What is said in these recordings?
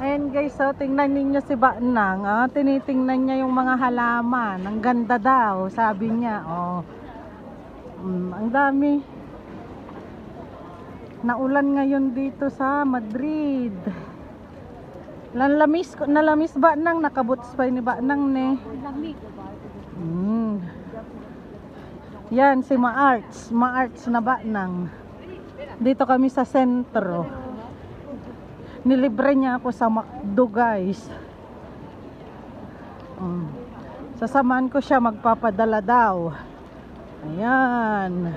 Ayan guys, so tingnan ninyo si Banang. Tinitingnan niya yung mga halaman. Ang ganda daw, sabi niya. Ang dami. Naulan ngayon dito sa Madrid. Nalamis Banang, nakabuts pa ni Banang ne. Yan si Maarts na Banang. Dito kami sa sentro. Nilibre niya ako sa McDo guys. Sasamahan ko siya, magpapadala daw. Ayan.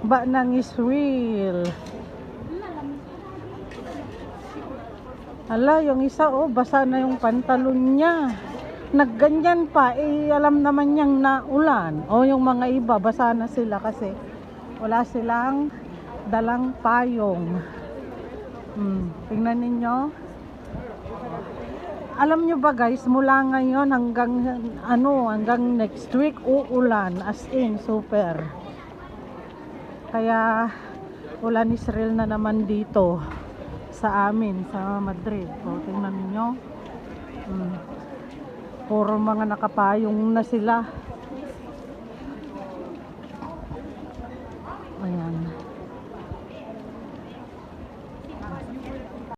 Banang is real. Hala, yung isa basa na yung pantalon niya. Nagganyan pa, alam naman niyang naulan. Yung mga iba, basa na sila kasi wala silang dalang payong. Tingnan ninyo. Alam nyo ba guys, mula ngayon hanggang next week uulan, as in super. Kaya ulan Israel na naman dito sa amin sa Madrid. Tingnan ninyo. Puro mga nakapayong na sila. Ayan.